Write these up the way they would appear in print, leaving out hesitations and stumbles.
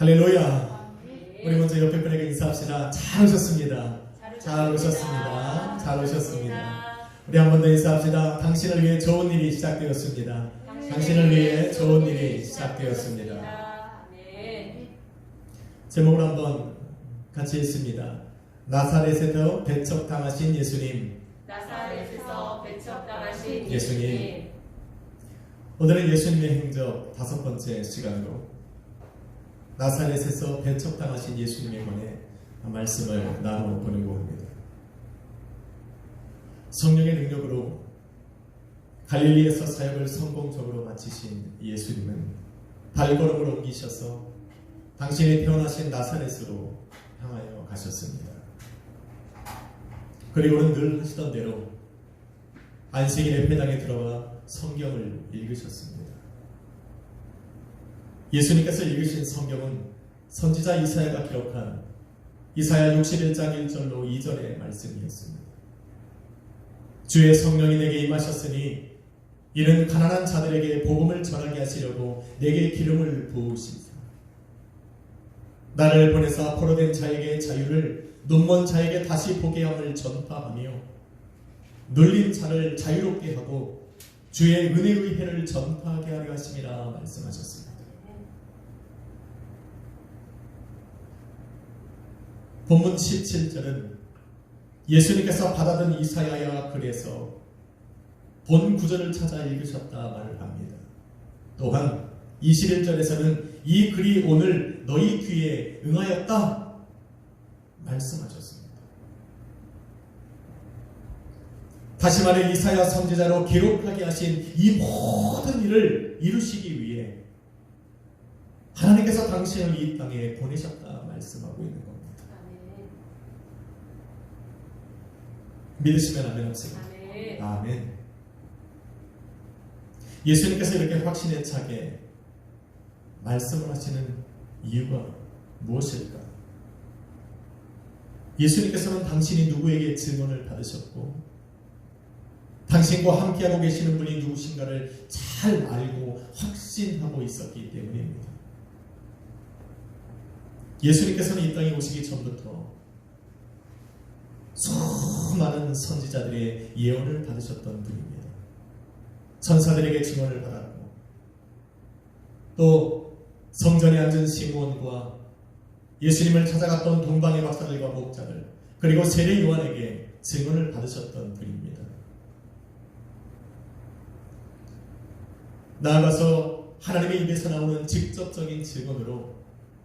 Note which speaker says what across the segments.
Speaker 1: 할렐루야. 우리 먼저 옆에 분에게 인사합시다. 잘 오셨습니다. 잘 오셨습니다. 잘 오셨습니다. 우리 한 번 더 인사합시다. 당신을 위해 좋은 일이 시작되었습니다. 당신을 위해 좋은 일이 시작되었습니다. 제목을 한번 같이 읽습니다. 나사렛에서 배척당하신 예수님.
Speaker 2: 나사렛에서 배척당하신
Speaker 1: 예수님. 오늘은 예수님의 행적 5번째 시간으로 나사렛에서 배척당하신 예수님에 관해 말씀을 나눠보려고 합니다. 성령의 능력으로 갈릴리에서 사역을 성공적으로 마치신 예수님은 발걸음을 옮기셔서 당신이 태어나신 나사렛으로 향하여 가셨습니다. 그리고는 늘 하시던 대로 안식일의 회당에 들어가 성경을 읽으셨습니다. 예수님께서 읽으신 성경은 선지자 이사야가 기록한 이사야 61장 1절로 2절의 말씀이었습니다. 주의 성령이 내게 임하셨으니 이는 가난한 자들에게 복음을 전하게 하시려고 내게 기름을 부으시사 나를 보내사 포로된 자에게 자유를 눈먼 자에게 다시 보게 함을 전파하며 눌린 자를 자유롭게 하고 주의 은혜의 해를 전파하게 하려 하심이라 말씀하셨습니다. 본문 17절은 예수님께서 받아든 이사야야 글에서 본 구절을 찾아 읽으셨다 말을 합니다. 또한 21절에서는 이 글이 오늘 너희 귀에 응하였다 말씀하셨습니다. 다시 말해 이사야 선지자로 기록하게 하신 이 모든 일을 이루시기 위해 하나님께서 당신을 이 땅에 보내셨다 말씀하고 있는 겁니다. 믿으시면 아멘 하세요. 아멘. 예수님께서 이렇게 확신에 차게 말씀을 하시는 이유가 무엇일까? 예수님께서는 당신이 누구에게 증언을 받으셨고 당신과 함께하고 계시는 분이 누구신가를 잘 알고 확신하고 있었기 때문입니다. 예수님께서는 이 땅에 오시기 전부터 수많은 선지자들의 예언을 받으셨던 분입니다. 천사들에게 증언을 받았고 또 성전에 앉은 시므온과 예수님을 찾아갔던 동방의 박사들과 목자들 그리고 세례 요한에게 증언을 받으셨던 분입니다. 나아가서 하나님의 입에서 나오는 직접적인 증언으로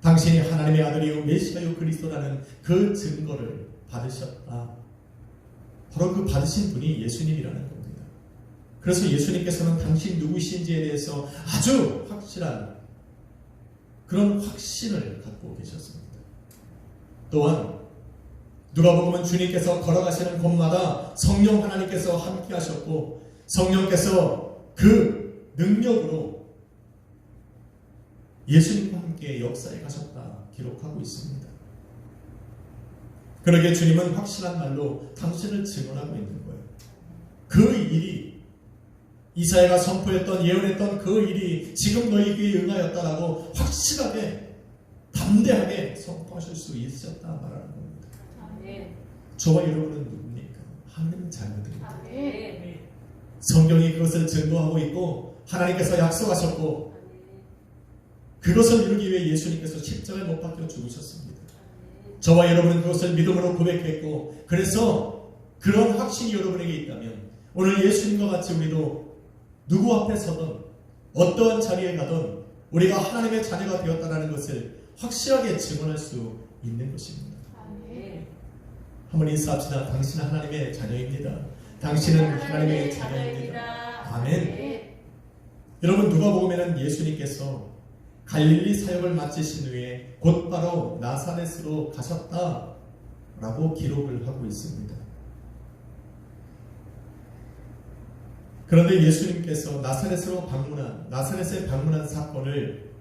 Speaker 1: 당신이 하나님의 아들이요 메시아요 그리스도라는 그 증거를 받으셨다. 바로 그 받으신 분이 예수님이라는 겁니다. 그래서 예수님께서는 당신 누구신지에 대해서 아주 확실한 그런 확신을 갖고 계셨습니다. 또한 누가복음은 주님께서 걸어가시는 곳마다 성령 하나님께서 함께 하셨고 성령께서 그 능력으로 예수님과 함께 역사에 가셨다 기록하고 있습니다. 그러기에 주님은 확실한 말로 당신을 증언하고 있는 거예요. 그 일이 이사야가 선포했던 예언했던 그 일이 지금 너희 귀에 응하였다라고 확실하게 담대하게 선포하실 수 있었다 말하는 겁니다. 저와 여러분은 누굽니까? 하나님의 자녀들입니다. 성경이 그것을 증거하고 있고 하나님께서 약속하셨고 그것을 이루기 위해 예수님께서 십자가에 못 박혀 죽으셨습니다. 저와 여러분은 그것을 믿음으로 고백했고 그래서 그런 확신이 여러분에게 있다면 오늘 예수님과 같이 우리도 누구 앞에 서든 어떠한 자리에 가든 우리가 하나님의 자녀가 되었다는 것을 확실하게 증언할 수 있는 것입니다. 한번 인사합시다. 당신은 하나님의 자녀입니다. 당신은 하나님의 자녀입니다. 아멘. 여러분 누가복음에는 예수님께서 갈릴리 사역을 마치신 후에 곧바로 나사렛으로 가셨다라고 기록을 하고 있습니다. 그런데 예수님께서 나사렛에 방문한 사건을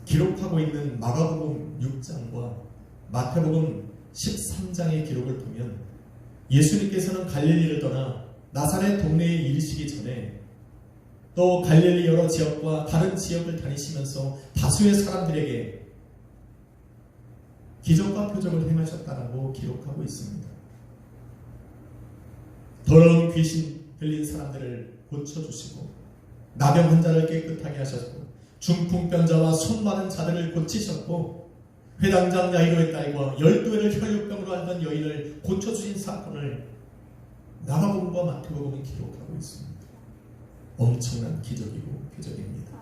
Speaker 1: 기록하고 있는 마가복음 6장과 마태복음 13장의 기록을 보면 예수님께서는 갈릴리를 떠나 나사렛 동네에 이르시기 전에 또 갈릴리 여러 지역과 다른 지역을 다니시면서 다수의 사람들에게 기적과 표적을 행하셨다라고 기록하고 있습니다. 더러운 귀신 들린 사람들을 고쳐주시고 나병 환자를 깨끗하게 하셨고 중풍병자와 손 많은 자들을 고치셨고 회당장 야이로의 딸과 12회를 혈육병으로 앓던 여인을 고쳐주신 사건을 마가복음과 마태복음은 기록하고 있습니다. 엄청난 기적이고 표적입니다.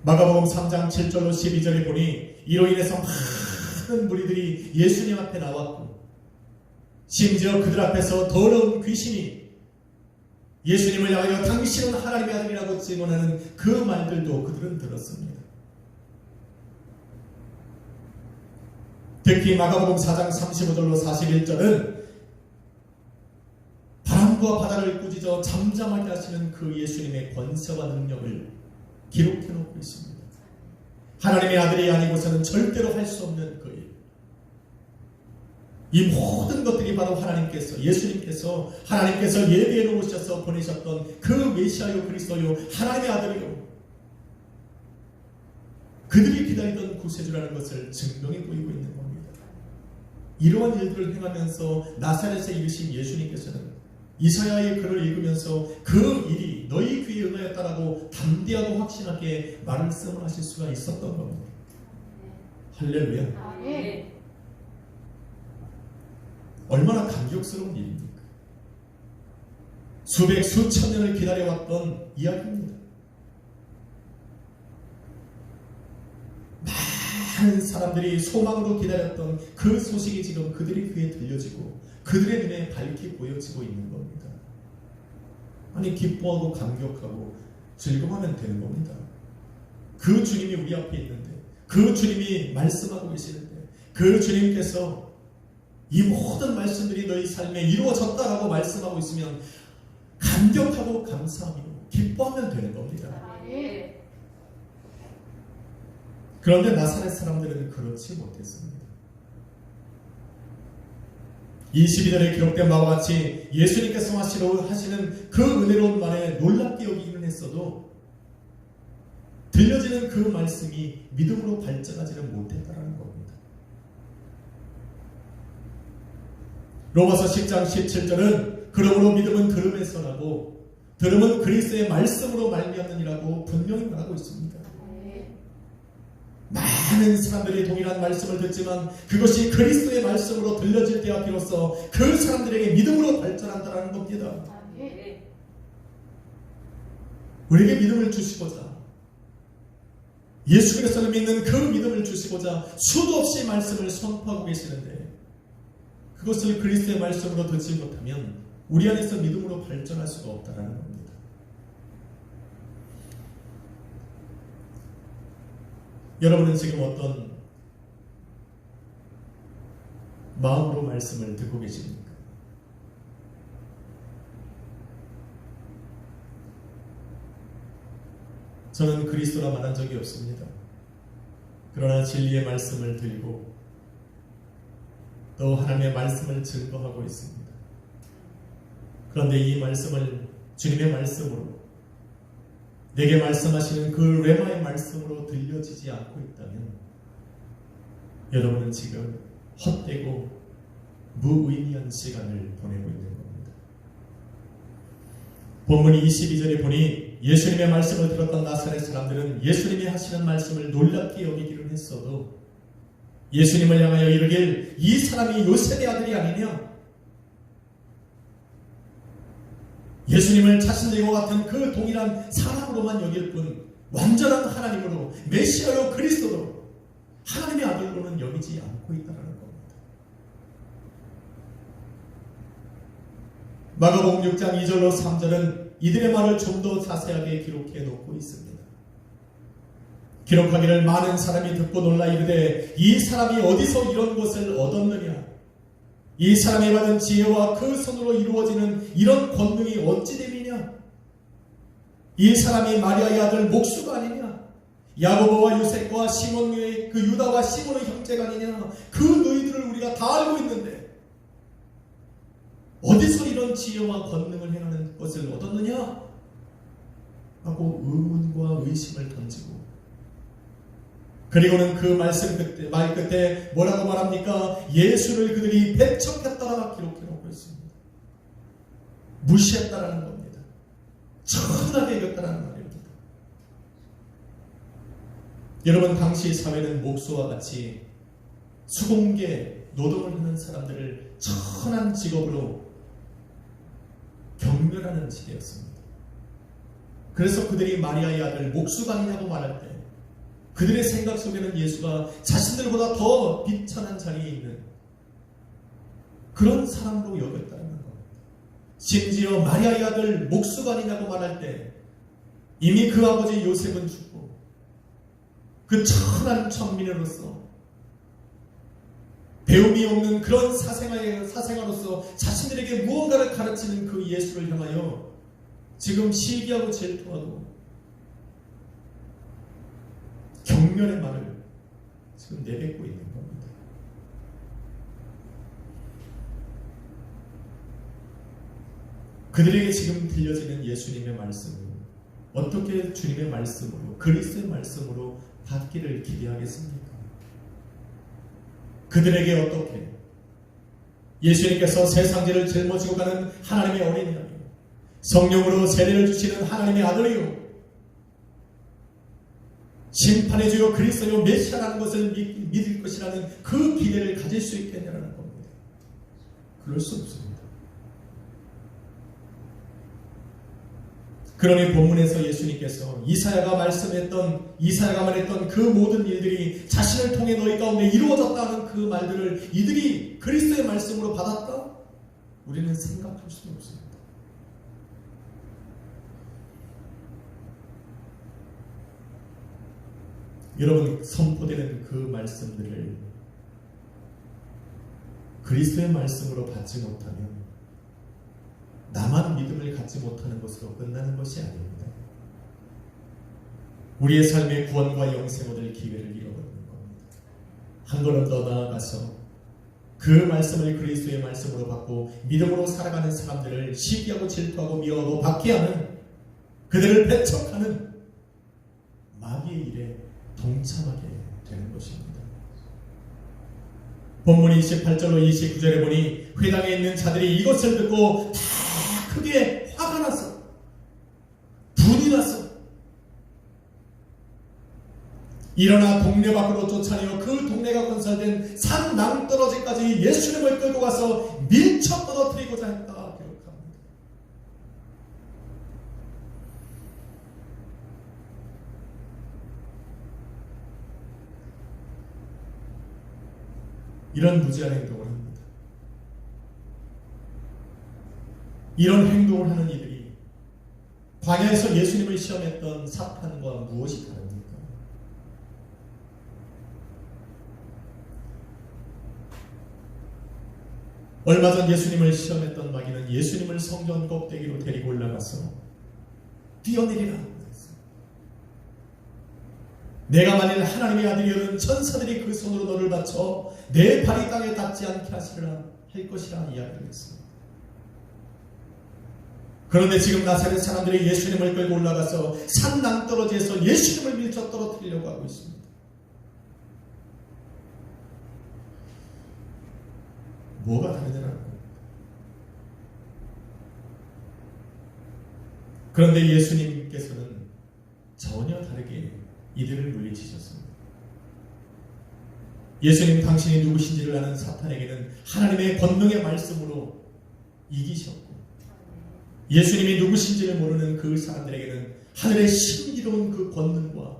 Speaker 1: 마가복음 3장 7절로 12절에 보니 이로 인해서 많은 무리들이 예수님 앞에 나왔고 심지어 그들 앞에서 더러운 귀신이 예수님을 향하여 당신은 하나님의 아들이라고 증언하는 그 말들도 그들은 들었습니다. 특히 마가복음 4장 35절로 41절은 바람과 바다를 꾸짖어 잠잠하게 하시는 그 예수님의 권세와 능력을 기록해 놓고 있습니다. 하나님의 아들이 아니고서는 절대로 할 수 없는 그 일. 이 모든 것들이 바로 예수님께서 하나님께서 예비해 놓으셔서 보내셨던 그 메시아요 그리스도요 하나님의 아들이요 그들이 기다리던 구세주라는 것을 증명해 보이고 있는 겁니다. 이러한 일들을 행하면서 나사렛에 이르신 예수님께서는 이사야의 글을 읽으면서 그 일이 너희 귀에 응하였다라고 담대하고 확신하게 말씀을 하실 수가 있었던 겁니다. 할렐루야. 얼마나 감격스러운 일입니까? 수백 수천 년을 기다려왔던 이야기입니다. 많은 사람들이 소망으로 기다렸던 그 소식이 지금 그들의 귀에 들려지고 그들의 눈에 밝게 보여지고 있는 겁니다. 아니 기뻐하고 감격하고 즐거워하면 되는 겁니다. 그 주님이 우리 앞에 있는데 그 주님이 말씀하고 계시는데 그 주님께서 이 모든 말씀들이 너희 삶에 이루어졌다라고 말씀하고 있으면 감격하고 감사하며 기뻐하면 되는 겁니다. 그런데 나사렛 사람들은 그렇지 못했습니다. 22절에 기록된 바와 같이 예수님께서 하시는 그 은혜로운 말에 놀랍게 여기기는 했어도 들려지는 그 말씀이 믿음으로 발전하지는 못했다는 겁니다. 로마서 10장 17절은 그러므로 믿음은 들음에서 나고 들음은 그리스도의 말씀으로 말미암느니라고 분명히 말하고 있습니다. 많은 사람들이 동일한 말씀을 듣지만 그것이 그리스도의 말씀으로 들려질 때와 비로소 그 사람들에게 믿음으로 발전한다는 겁니다. 우리에게 믿음을 주시고자 예수 그리스도를 믿는 그 믿음을 주시고자 수도 없이 말씀을 선포하고 계시는데 그것을 그리스도의 말씀으로 듣지 못하면 우리 안에서 믿음으로 발전할 수가 없다는 겁니다. 여러분은 지금 어떤 마음으로 말씀을 듣고 계십니까? 저는 그리스도라 말한 적이 없습니다. 그러나 진리의 말씀을 들고 또 하나님의 말씀을 증거하고 있습니다. 그런데 이 말씀을 주님의 말씀으로 내게 말씀하시는 그 레마의 말씀으로 들려지지 않고 있다면 여러분은 지금 헛되고 무의미한 시간을 보내고 있는 겁니다. 본문 22절에 보니 예수님의 말씀을 들었던 나사렛 사람들은 예수님이 하시는 말씀을 놀랍게 여기기를 했어도 예수님을 향하여 이르길 이 사람이 요셉의 아들이 아니냐? 예수님을 자신들과 같은 그 동일한 사람으로만 여길 뿐 완전한 하나님으로 메시아요 그리스도로 하나님의 아들로는 여기지 않고 있다는 겁니다. 마가복음 6장 2절로 3절은 이들의 말을 좀 더 자세하게 기록해 놓고 있습니다. 기록하기를 많은 사람이 듣고 놀라 이르되 이 사람이 어디서 이런 것을 얻었느냐? 이 사람이 받은 지혜와 그 손으로 이루어지는 이런 권능이 어찌 됨이냐? 이 사람이 마리아의 아들 목수가 아니냐? 야고보와 요셉과 시몬의 그 유다와 시몬의 형제가 아니냐? 그 너희들을 우리가 다 알고 있는데 어디서 이런 지혜와 권능을 행하는 것을 것을 얻었느냐? 하고 의문과 의심을 던지고, 그리고는 그 말 끝에 뭐라고 말합니까? 예수를 그들이 배척했다라 기록해놓고 있습니다. 무시했다라는 겁니다. 천하게 여겼다라는 말입니다. 여러분, 당시 사회는 목수와 같이 수공계 노동을 하는 사람들을 천한 직업으로 경멸하는 시대였습니다. 그래서 그들이 마리아의 아들 목수가 아니냐고 말할 때 그들의 생각 속에는 예수가 자신들보다 더 비천한 자리에 있는 그런 사람으로 여겼다는 겁니다. 심지어 마리아의 아들 목수가 아니냐고 말할 때 이미 그 아버지 요셉은 죽고 그 천한 천민으로서 배움이 없는 그런 사생아로서 자신들에게 무언가를 가르치는 그 예수를 향하여 지금 시기하고 질투하고 경멸의 말을 지금 내뱉고 있는 겁니다. 그들에게 지금 들려지는 예수님의 말씀은 어떻게 주님의 말씀으로, 그리스도의 말씀으로 받기를 기대하겠습니까? 그들에게 어떻게 예수님께서 세상지를 짊어지고 가는 하나님의 어린이라며 성령으로 세례를 주시는 하나님의 아들이요 심판의 주요 그리스도요 메시아라는 것을 믿을 것이라는 그 기대를 가질 수 있겠냐는 겁니다. 그럴 수 없습니다. 그러니 본문에서 예수님께서 이사야가 말했던 그 모든 일들이 자신을 통해 너희 가운데 이루어졌다는 그 말들을 이들이 그리스도의 말씀으로 받았다? 우리는 생각할 수도 없습니다. 여러분, 선포되는 그 말씀들을 그리스도의 말씀으로 받지 못하면 나만 믿음을 갖지 못하는 것으로 끝나는 것이 아닙니다. 우리의 삶의 구원과 영생 얻을 기회를 잃어버리는 겁니다. 한 걸음 더 나아가서 그 말씀을 그리스도의 말씀으로 받고 믿음으로 살아가는 사람들을 시기하고 질투하고 미워하고 박해하는, 그들을 배척하는 마귀의 일에 동참하게 되는 것입니다. 본문 28절로 29절에 보니 회당에 있는 자들이 이것을 듣고 다 크게 화가 났어. 분이 났어. 일어나 동네 밖으로 쫓아내어 그 동네가 건설된 산 낭떠러지까지 예수님을 끌고 가서 밀쳐 떨어뜨리고자 했다 기록합니다. 이런 무지한 행동을 합니다. 이런 행동을 하는 이들이 광야에서 예수님을 시험했던 사탄과 무엇이 다릅니까? 얼마 전 예수님을 시험했던 마귀는 예수님을 성전 꼭대기로 데리고 올라가서 뛰어내리라 그랬어요. 내가 만일 하나님의 아들이어든 천사들이 그 손으로 너를 받쳐 내 발이 땅에 닿지 않게 하시리라 할 것이라 이야기를 했습니다. 그런데 지금 나사렛 사람들이 예수님을 끌고 올라가서 산 낭떠러지에서 예수님을 밀쳐 떨어뜨리려고 하고 있습니다. 뭐가 다르냐는 겁니다. 그런데 예수님께서는 전혀 다르게 이들을 물리치셨습니다. 예수님 당신이 누구신지를 아는 사탄에게는 하나님의 권능의 말씀으로 이기셨고, 예수님이 누구신지를 모르는 그 사람들에게는 하늘의 신비로운 그 권능과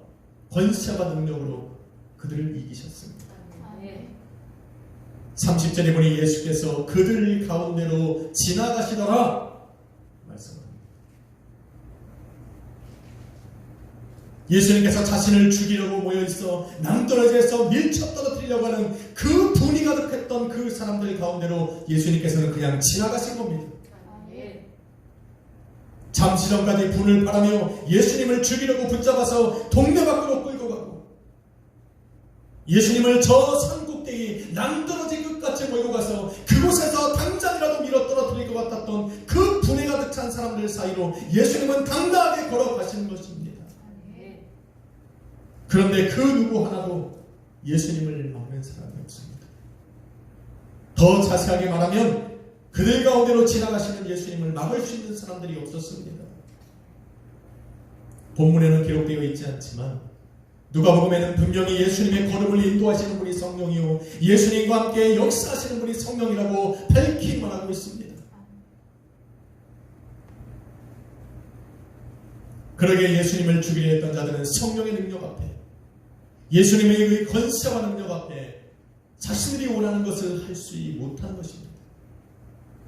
Speaker 1: 권세와 능력으로 그들을 이기셨습니다. 30절에 보니 예수께서 그들 가운데로 지나가시더라 말씀합니다. 예수님께서 자신을 죽이려고 모여있어 낭떠러지에서 밀쳐 떨어뜨리려고 하는 그 분이 가득했던 그 사람들 가운데로 예수님께서는 그냥 지나가신 겁니다. 잠시 전까지 분을 바라며 예수님을 죽이려고 붙잡아서 동네 밖으로 끌고 가고, 예수님을 저 산꼭대기 낭떠러지 끝까지 몰고 가서 그곳에서 당장이라도 밀어 떨어뜨릴 것 같았던 그 분에 가득 가득 찬 사람들 사이로 예수님은 당당하게 걸어가시는 것입니다. 그런데 그 누구 하나도 예수님을 막는 사람이 없습니다. 더 자세하게 말하면 그들 가운데로 지나가시는 예수님을 막을 수 있는 사람들이 없었습니다. 본문에는 기록되어 있지 않지만 누가복음에는 분명히 예수님의 걸음을 인도하시는 분이 성령이요 예수님과 함께 역사하시는 분이 성령이라고 밝히 말하고 있습니다. 그러게 예수님을 죽이려 했던 자들은 성령의 능력 앞에 예수님의 그 권세와 능력 앞에 자신들이 원하는 것을 할 수 못한 것입니다.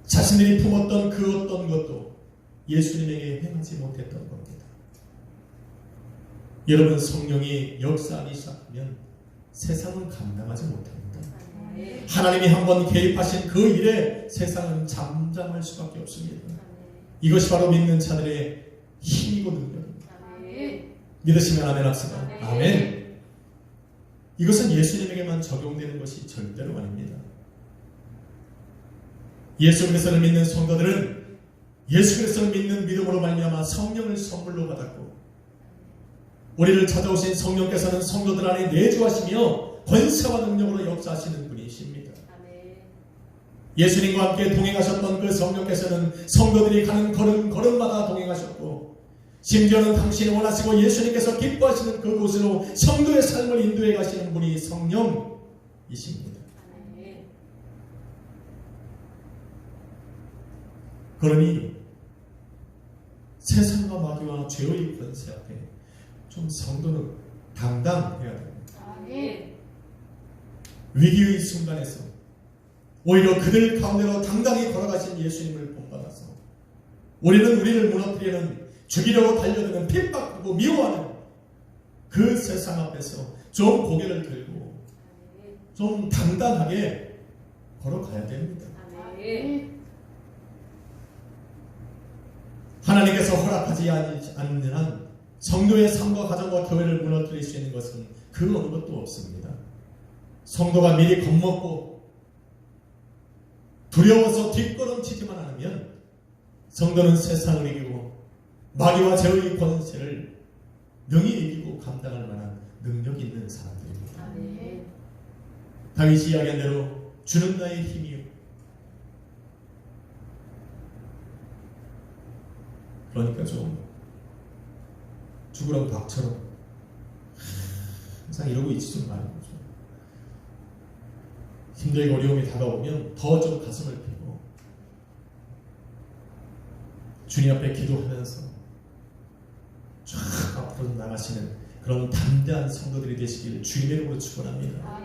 Speaker 1: 자신들이 품었던 그 어떤 것도 예수님에게 행하지 못했던 겁니다. 여러분, 성령이 역사하기 시작하면 세상은 감당하지 못합니다. 하나님이 한번 개입하신 그 일에 세상은 잠잠할 수밖에 없습니다. 이것이 바로 믿는 자들의 힘이고 능력입니다. 믿으시면 아멘 합시다. 아멘. 이것은 예수님에게만 적용되는 것이 절대로 아닙니다. 예수 그리스도를 믿는 성도들은 예수 그리스도를 믿는 믿음으로 말미암아 성령을 선물로 받았고 우리를 찾아오신 성령께서는 성도들 안에 내주하시며 권세와 능력으로 역사하시는 분이십니다. 예수님과 함께 동행하셨던 그 성령께서는 성도들이 가는 걸음마다 동행하셨고 심지어는 당신이 원하시고 예수님께서 기뻐하시는 그곳으로 성도의 삶을 인도해 가시는 분이 성령이십니다. 그러니 세상과 마귀와 죄의 권세 앞에 좀 성도는 당당해야 됩니다. 위기의 순간에서 오히려 그들 가운데로 당당히 걸어가신 예수님을 본받아서 우리는 우리를 무너뜨리는 죽이려고 달려드는 핍박하고 미워하는 그 세상 앞에서 좀 고개를 들고 좀 당당하게 걸어가야 됩니다. 하나님께서 허락하지 않는 한 성도의 삶과 가정과 교회를 무너뜨릴 수 있는 것은 그 어느 것도 없습니다. 성도가 미리 겁먹고 두려워서 뒷걸음치지만 않으면 성도는 세상을 이기고 마귀와 죄의 권세를 능히 이기고 감당할 만한 능력이 있는 사람들입니다. 다윗이 이야기한 대로 주는 나의 힘이요 그러니까 좀 죽으라고 박처럼 항상 이러고 있지 좀 말고 좀 힘들고 어려움이 다가오면 더 좀 가슴을 펴고 주님 앞에 기도하면서 쫙 앞으로 나가시는 그런 담대한 성도들이 되시길 주님의 이름으로 축원합니다.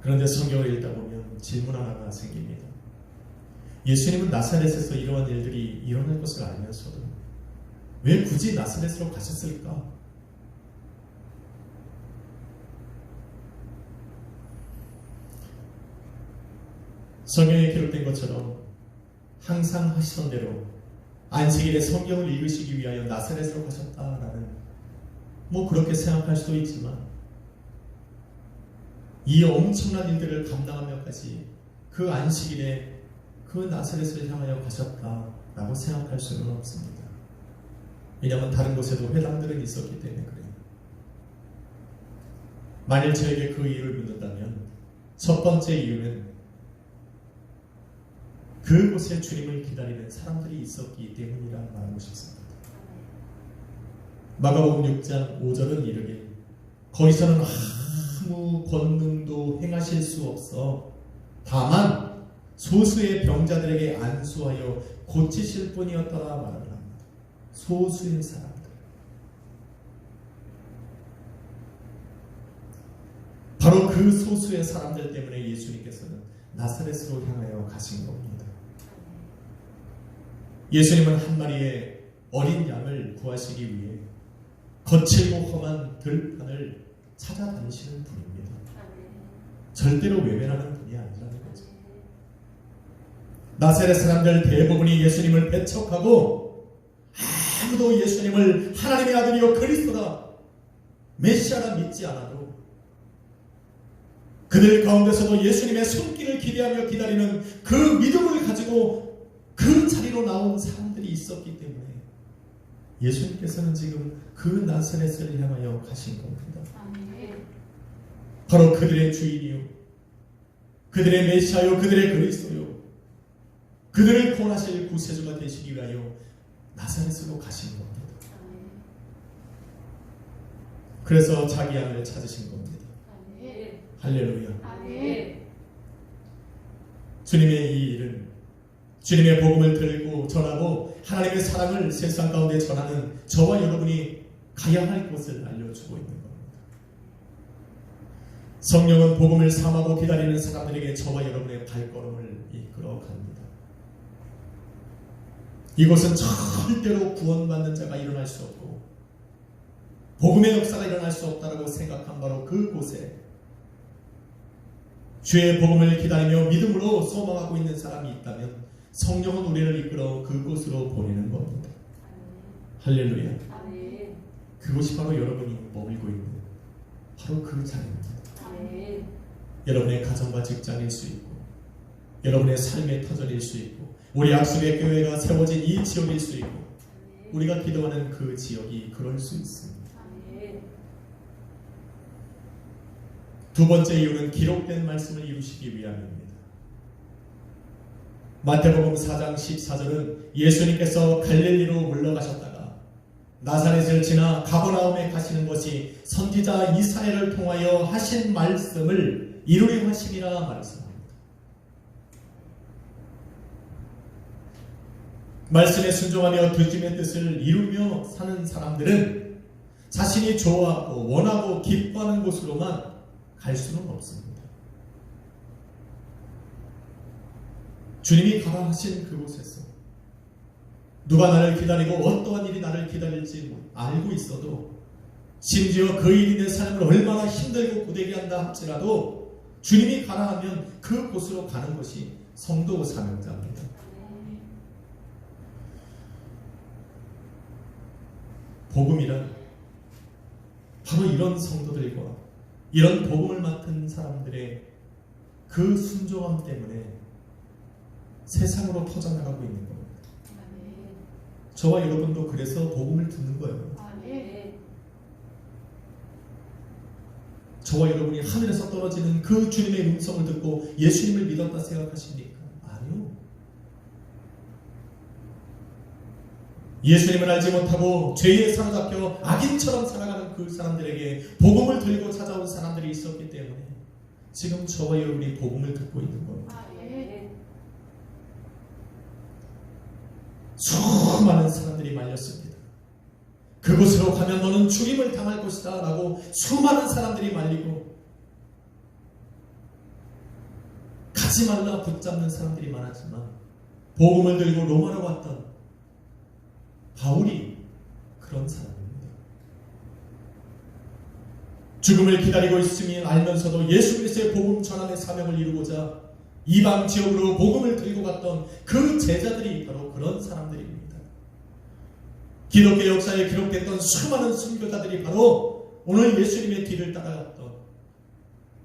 Speaker 1: 그런데 성경을 읽다 보면 질문 하나가 생깁니다. 예수님은 나사렛에서 이러한 일들이 일어날 것을 알면서도 왜 굳이 나사렛으로 가셨을까? 성경에 기록된 것처럼 항상 하시던 대로 안식일에 성경을 읽으시기 위하여 나사렛으로 가셨다라는 그렇게 생각할 수도 있지만 이 엄청난 일들을 감당하며까지 그 안식일에 그 나사렛을 향하여 가셨다라고 생각할 수는 없습니다. 왜냐하면 다른 곳에도 회당들은 있었기 때문에 그래요. 만일 저에게 그 이유를 묻는다면 첫 번째 이유는 그곳에 주님을 기다리는 사람들이 있었기 때문이라 말하고 싶습니다. 마가복음 6장 5절은 이르길 거기서는 아무 권능도 행하실 수 없어 다만 소수의 병자들에게 안수하여 고치실 뿐이었더라 말을 합니다. 소수의 사람들. 바로 그 소수의 사람들 때문에 예수님께서는 나사렛으로 향하여 가신 겁니다. 예수님은 한 마리의 어린 양을 구하시기 위해 거칠고 험한 들판을 찾아다니시는 분입니다. 절대로 외면하는 분이 아니라는 거죠. 나사렛 사람들 대부분이 예수님을 배척하고 아무도 예수님을 하나님의 아들이요 그리스도다 메시아라 믿지 않아도 그들 가운데서도 예수님의 손길을 기대하며 기다리는 그 믿음을 가지고 나온 사람들이 있었기 때문에 예수님께서는 지금 그 나사렛을 향하여 가신 겁니다. 바로 그들의 주인이요, 그들의 메시아요, 그들의 그리스도요, 그들을 구원하실 구세주가 되시기 위하여 나사렛으로 가신 겁니다. 그래서 자기 양을 찾으신 겁니다. 할렐루야. 주님의 이 일은, 주님의 복음을 들고 전하고 하나님의 사랑을 세상 가운데 전하는 저와 여러분이 가야 할 곳을 알려주고 있는 겁니다. 성령은 복음을 삼하고 기다리는 사람들에게 저와 여러분의 발걸음을 이끌어 갑니다. 이곳은 절대로 구원받는 자가 일어날 수 없고 복음의 역사가 일어날 수 없다고 생각한 바로 그곳에 주의 복음을 기다리며 믿음으로 소망하고 있는 사람이 있다면 성령은 우리를 이끌어 그곳으로 보내는 겁니다. 할렐루야. 그곳이 바로 여러분이 머물고 있는 바로 그 자리입니다. 여러분의 가정과 직장일 수 있고 여러분의 삶의 터전일 수 있고 우리 약속의 교회가 세워진 이 지역일 수 있고 우리가 기도하는 그 지역이 그럴 수 있습니다. 두 번째 이유는 기록된 말씀을 이루시기 위함입니다. 마태복음 4장 14절은 예수님께서 갈릴리로 물러가셨다가 나사렛을 지나 가버나움에 가시는 것이 선지자 이사야를 통하여 하신 말씀을 이루려 하심이라 말씀합니다. 말씀에 순종하며 주님의 뜻을 이루며 사는 사람들은 자신이 좋아하고 원하고 기뻐하는 곳으로만 갈 수는 없습니다. 주님이 가라 하신 그곳에서 누가 나를 기다리고 어떠한 일이 나를 기다릴지 알고 있어도 심지어 그 일이 내 삶을 얼마나 힘들고 고되게 한다 할지라도 주님이 가라 하면 그곳으로 가는 것이 성도 사명자입니다. 복음이란 바로 이런 성도들과 이런 복음을 맡은 사람들의 그 순종함 때문에 세상으로 퍼져나가고 있는 겁니다. 저와 여러분도 그래서 복음을 듣는 거예요. 저와 여러분이 하늘에서 떨어지는 그 주님의 음성을 듣고 예수님을 믿었다 생각하십니까? 아니요. 예수님을 알지 못하고 죄에 사로잡혀 악인처럼 살아가는 그 사람들에게 복음을 들고 찾아온 사람들이 있었기 때문에 지금 저와 여러분이 복음을 듣고 있는 겁니다. 수많은 사람들이 말렸습니다. 그곳으로 가면 너는 죽임을 당할 것이다 라고 수많은 사람들이 말리고 가지 말라 붙잡는 사람들이 많았지만 복음을 들고 로마로 왔던 바울이 그런 사람입니다. 죽음을 기다리고 있음이 알면서도 예수 그리스도의 복음 전환의 사명을 이루고자 이방 지역으로 복음을 들고 갔던 그 제자들이 바로 그런 사람들입니다. 기독교 역사에 기록됐던 수많은 순교자들이 바로 오늘 예수님의 뒤를 따라갔던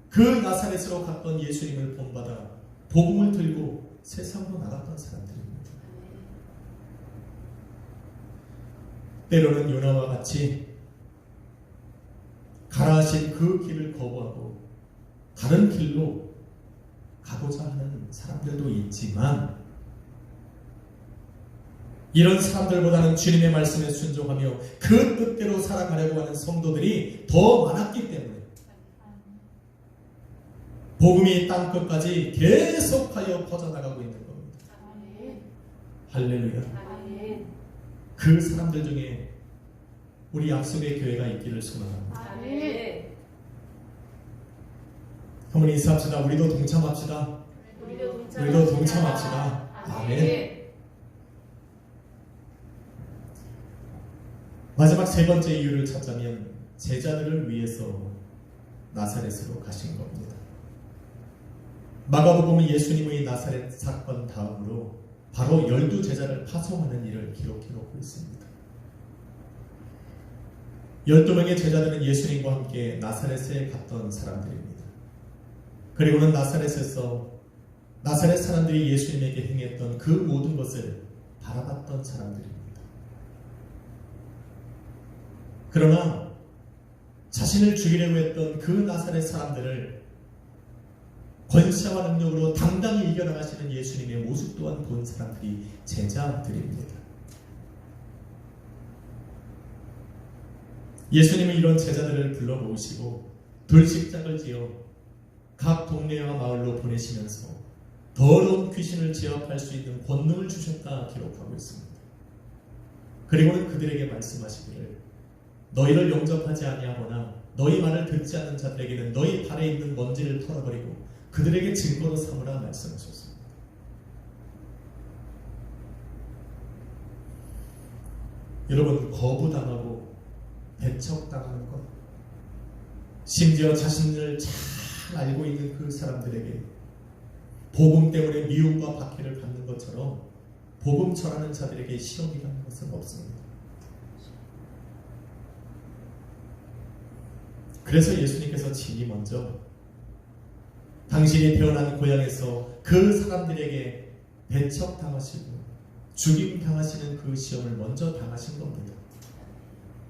Speaker 1: 그 나사렛으로 갔던 예수님을 본받아 복음을 들고 세상으로 나갔던 사람들입니다. 때로는 요나와 같이 가라 하신 그 길을 거부하고 다른 길로 가고자 하는 사람들도 있지만 이런 사람들보다는 주님의 말씀에 순종하며 그 뜻대로 살아가려고 하는 성도들이 더 많았기 때문에 복음이 땅끝까지 계속하여 퍼져나가고 있는 겁니다. 할렐루야. 그 사람들 중에 우리 약속의 교회가 있기를 소망합니다. 한번 인사합시다. 우리도 동참합시다. 우리도 동참합시다. 아멘. 마지막 세 번째 이유를 찾자면 제자들을 위해서 나사렛으로 가신 겁니다. 마가복음은 예수님의 나사렛 사건 다음으로 바로 12제자를 파송하는 일을 기록해놓고 있습니다. 12명의 제자들은 예수님과 함께 나사렛에 갔던 사람들입니다. 그리고는 나사렛에서 나사렛 사람들이 예수님에게 행했던 그 모든 것을 다 바라봤던 사람들입니다. 그러나 자신을 죽이려고 했던 그 나사렛 사람들을 권세와 능력으로 당당히 이겨나가시는 예수님의 모습 또한 본 사람들이 제자들입니다. 예수님은 이런 제자들을 불러 모으시고 돌식장을 지어 각 동네와 마을로 보내시면서 더러운 귀신을 제압할 수 있는 권능을 주셨다 기록하고 있습니다. 그리고는 그들에게 말씀하시기를 너희를 영접하지 아니하거나 너희 말을 듣지 않는 자들에게는 너희 발에 있는 먼지를 털어버리고 그들에게 증거로 삼으라 말씀하셨습니다. 여러분, 거부당하고 배척당하는 것, 심지어 자신을 잘 알고 있는 그 사람들에게 복음 때문에 미움과 박해를 받는 것처럼 복음 전하는 자들에게 시험이라는 것은 없습니다. 그래서 예수님께서 친히 먼저 당신이 태어난 고향에서 그 사람들에게 배척당하시고 죽임당하시는 그 시험을 먼저 당하신 겁니다.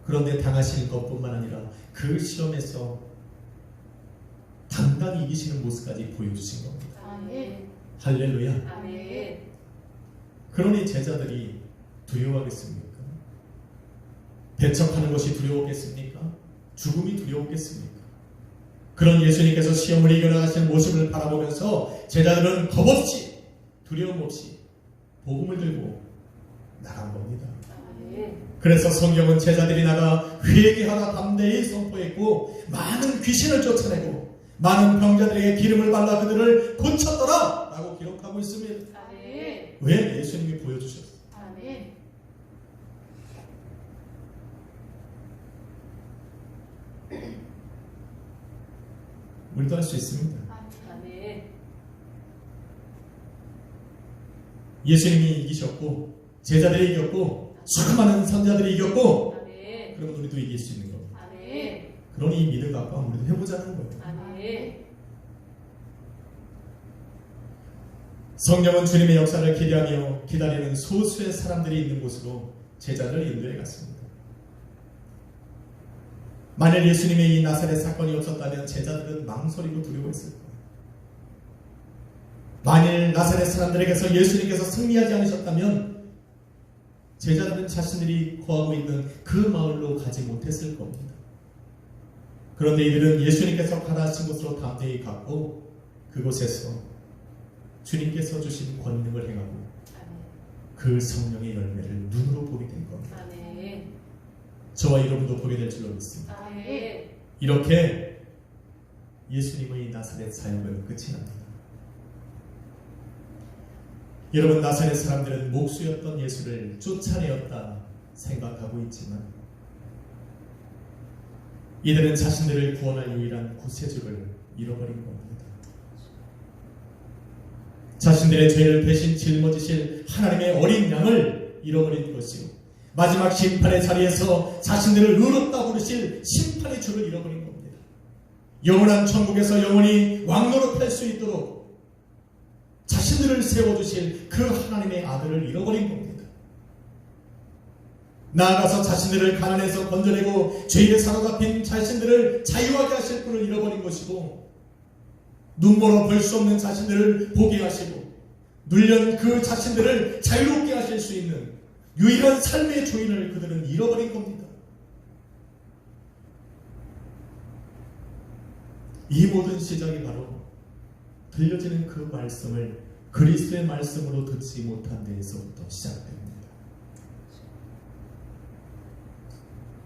Speaker 1: 그런데 당하시는 것뿐만 아니라 그 시험에서 당당히 이기시는 모습까지 보여주신 겁니다.
Speaker 2: 아멘.
Speaker 1: 할렐루야.
Speaker 2: 아멘.
Speaker 1: 그러니 제자들이 두려워하겠습니까? 배척하는 것이 두려웠겠습니까? 죽음이 두려웠겠습니까? 그런 예수님께서 시험을 이겨나가시는 모습을 바라보면서 제자들은 겁없이 두려움 없이 복음을 들고 나간 겁니다.
Speaker 2: 아멘.
Speaker 1: 그래서 성경은 제자들이 나가 회개하라 담대히 선포했고 많은 귀신을 쫓아내고 많은 병자들에게 기름을 발라 그들을 고쳤더라 라고 기록하고 있습니다.
Speaker 2: 아멘.
Speaker 1: 왜? 예수님이 보여주셨어요.
Speaker 2: 아멘.
Speaker 1: 우리도 할 수 있습니다.
Speaker 2: 아멘.
Speaker 1: 예수님이 이기셨고 제자들이 이겼고 수많은 선자들이 이겼고
Speaker 2: 아멘.
Speaker 1: 그러면 우리도 이길 수 있는 겁니다.
Speaker 2: 아멘.
Speaker 1: 그러니 이 믿음 갖고 우리도 해보자는 거예요.
Speaker 2: 아멘.
Speaker 1: 성령은 주님의 역사를 기대하며 기다리는 소수의 사람들이 있는 곳으로 제자를 인도해 갔습니다. 만일 예수님의 이 나사렛 사건이 없었다면 제자들은 망설이고 두려워했을 거예요. 만일 나사렛 사람들에게서 예수님께서 승리하지 않으셨다면 제자들은 자신들이 거하고 있는 그 마을로 가지 못했을 겁니다. 그런데 이들은 예수님께서 가라하신 곳으로 담대히 갔고 그곳에서 주님께서 주신 권능을 행하고 그 성령의 열매를 눈으로 보게 된 겁니다.
Speaker 2: 아멘.
Speaker 1: 저와 여러분도 보게 될 줄로 믿습니다.
Speaker 2: 아멘.
Speaker 1: 이렇게 예수님의 나사렛 사역은 끝이 납니다. 여러분, 나사렛 사람들은 목수였던 예수를 쫓아내었다 생각하고 있지만 이들은 자신들을 구원할 유일한 구세주를 잃어버린 겁니다. 자신들의 죄를 대신 짊어지실 하나님의 어린 양을 잃어버린 것이요 마지막 심판의 자리에서 자신들을 의롭다 부르실 심판의 주를 잃어버린 겁니다. 영원한 천국에서 영원히 왕노릇할 수 있도록 자신들을 세워주실 그 하나님의 아들을 잃어버린 겁니다. 나아가서 자신들을 가난에서 건져내고 죄에 사로잡힌 자신들을 자유하게 하실 분을 잃어버린 것이고 눈보러 볼 수 없는 자신들을 보게 하시고 눌린 그 자신들을 자유롭게 하실 수 있는 유일한 삶의 주인을 그들은 잃어버린 겁니다. 이 모든 시작이 바로 들려지는 그 말씀을 그리스도의 말씀으로 듣지 못한 데에서부터 시작됩니다.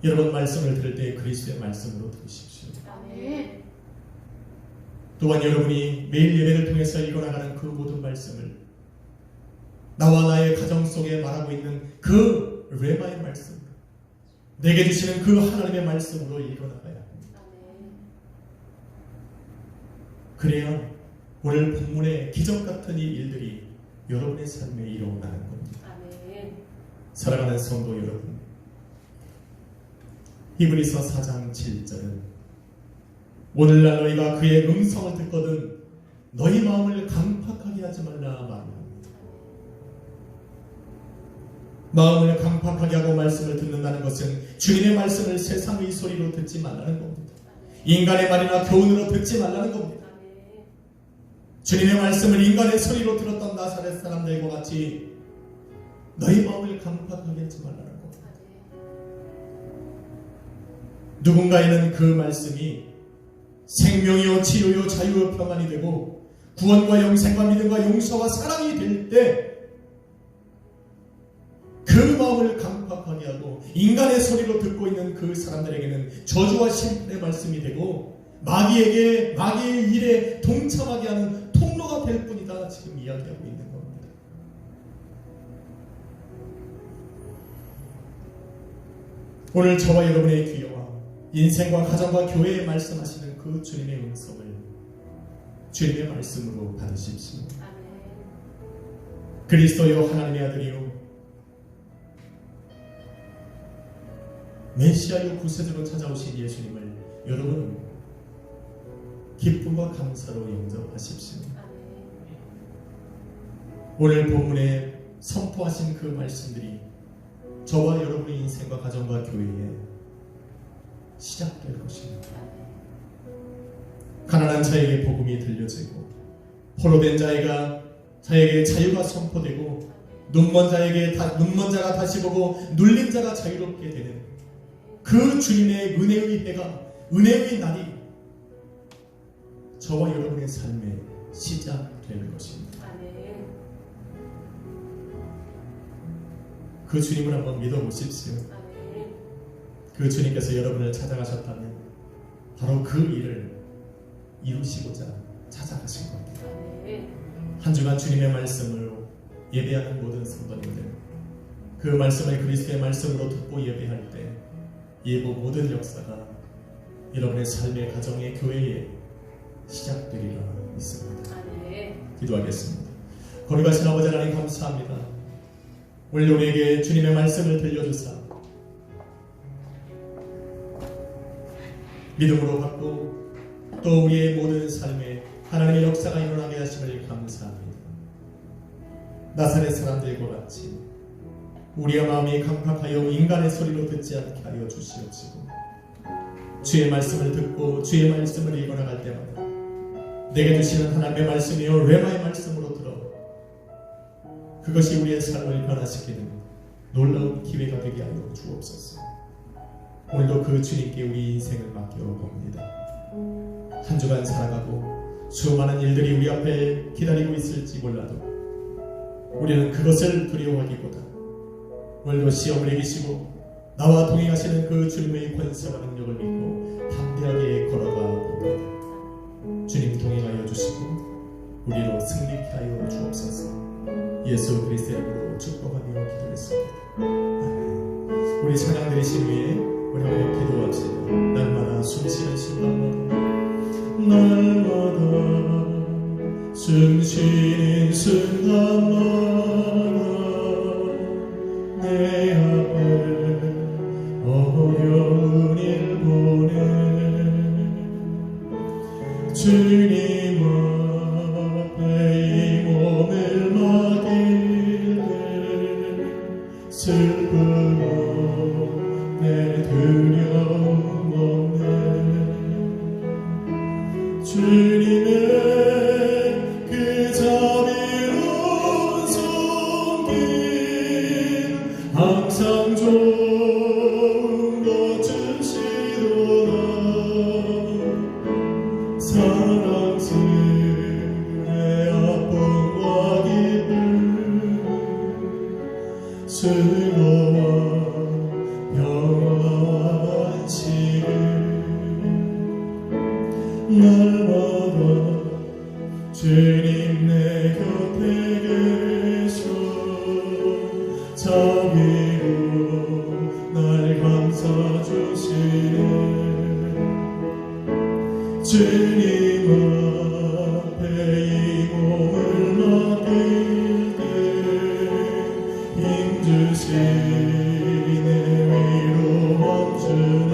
Speaker 1: 여러분, 말씀을 들을 때 그리스도의 말씀으로 들으십시오.
Speaker 2: 아멘.
Speaker 1: 또한 여러분이 매일 예배를 통해서 읽어나가는 그 모든 말씀을 나와 나의 가정 속에 말하고 있는 그 레마의 말씀, 내게 주시는 그 하나님의 말씀으로 읽어나가야 합니다.
Speaker 2: 아멘.
Speaker 1: 그래야 오늘 본문의 기적 같은 이 일들이 여러분의 삶에 일어나는 겁니다.
Speaker 2: 아멘.
Speaker 1: 사랑하는 성도 여러분, 히브리서 4장 7절은 오늘날 너희가 그의 음성을 듣거든 너희 마음을 강팍하게 하지 말라 말합니다. 마음을 강팍하게 하고 말씀을 듣는다는 것은 주님의 말씀을 세상의 소리로 듣지 말라는 겁니다. 인간의 말이나 교훈으로 듣지 말라는 겁니다. 주님의 말씀을 인간의 소리로 들었던 나사렛 사람들과 같이 너희 마음을 강팍하게 하지 말라는 겁니다. 누군가에는 그 말씀이 생명이요 치유요 자유요 평안이 되고 구원과 영생과 믿음과 용서와 사랑이 될 때 그 마음을 강팍하게 하고 인간의 소리로 듣고 있는 그 사람들에게는 저주와 심판의 말씀이 되고 마귀의 일에 동참하게 하는 통로가 될 뿐이다 지금 이야기하고 있는 겁니다. 오늘 저와 여러분의 귀여와 인생과 가정과 교회에 말씀하시는 그 주님의 음성을 주님의 말씀으로 받으십시오. 그리스도여 하나님의 아들이요 메시아요 구세주로 찾아오신 예수님을 여러분 기쁨과 감사로 영접하십시오. 오늘 본문에 선포하신 그 말씀들이 저와 여러분의 인생과 가정과 교회에 시작될 것입니다. 가난한 자에게 복음이 들려지고 포로된 자에게 자유가 선포되고 눈먼 자가 다시 보고 눌린 자가 자유롭게 되는 그 주님의 은혜의 해가 은혜의 날이 저와 여러분의 삶에 시작될 것입니다. 그 주님을 한번 믿어보십시오. 그 주님께서 여러분을 찾아가셨다면 바로 그 일을 이루시고자 찾아가신 겁니다. 한 주간 주님의 말씀으로 예배하는 모든 성도님들 그 말씀을 그리스도의 말씀으로 듣고 예배할 때 예고 모든 역사가 여러분의 삶의 가정의 교회에 시작되리라 믿습니다. 기도하겠습니다. 거룩하신 아버지 하나님 감사합니다. 오늘 우리에게 주님의 말씀을 들려주사 믿음으로 받고 또 우리의 모든 삶에 하나님의 역사가 일어나게 하심을 감사합니다. 나사렛 사람들과 같이 우리의 마음이 강팍하여 인간의 소리로 듣지 않게 하여 주시옵시고 주의 말씀을 듣고 주의 말씀을 읽어나갈 때마다 내게 주시는 하나님의 말씀이요 레마의 말씀으로 들어 그것이 우리의 삶을 변화시키는 놀라운 기회가 되게 하여 주옵소서. 오늘도 그 주님께 우리 인생을 맡겨봅니다. 한 주간 살아가고 수많은 일들이 우리 앞에 기다리고 있을지 몰라도 우리는 그것을 두려워하기보다 오늘도 시험을 이기시고 나와 동행하시는 그 주님의 권세와 능력을 믿고 담대하게 걸어가 봅니다. 주님 동행하여 주시고 우리로 승리케 하여 주옵소서. 예수 그리스도의 이름으로 축복하며 기도했습니다. 아멘. 우리 찬양 드리신 후에 우리 함께 기도합시다. 날마다 숨쉬는 순간마다 내 앞에 어려운 일 보내 주님 앞에 이 몸을 맡길 때 슬픔 없네 두려움 없네 주님의 그 자비로운 손길 항상 좋은 것 주시도다 사랑스레 아픔과 기쁨 수고와 영원한 시름 날마다 주님 내 곁에 계셔 자비로 날 감싸 주시네 주님 앞에 이 몸을 맡길 때 힘주시네 위로 멈추네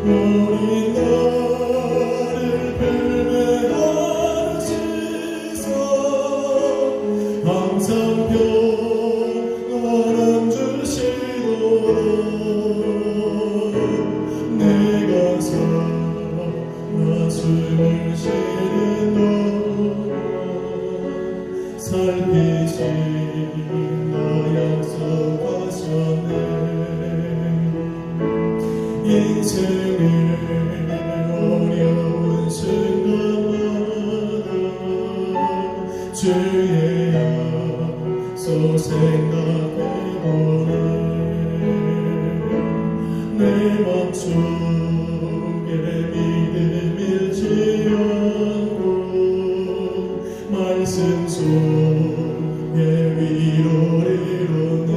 Speaker 1: 우리 나를 펼매하시사 항상 이신다 약속하셨네. 인생의 어려운 순간마다 주의 약속 생각해보네. 내 맘속에 믿음 잃지 않고 말씀 속에 위로를 얻네.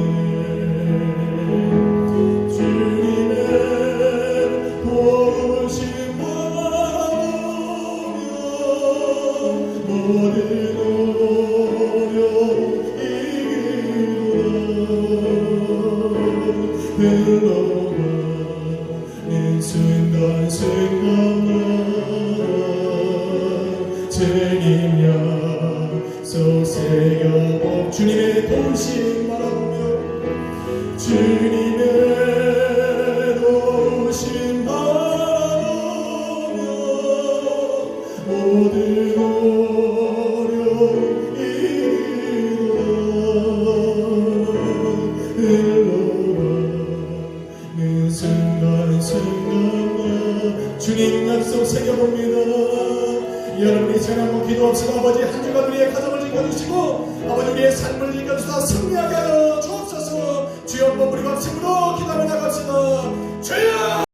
Speaker 1: 주님의 도우심 바라보며 모든 어려움 이기리라. 흘러가는 순간 순간마다 주님 약속 새겨보 주님의 도우심 바라보며 주님의 도우심 바라보며 모든 어려움 흘러가는 순간 순간마다 주님 약속 새겨봅니다. 여러분이 제가 한번 기도합시다. 아버지 한 주간 우리의 가정을 지켜주시고 아버지 우리의 삶을 지켜주시다 승리하게 하여 주옵소서. 주여 한번 우리 박수로 기도하며 나갑시다. 주여.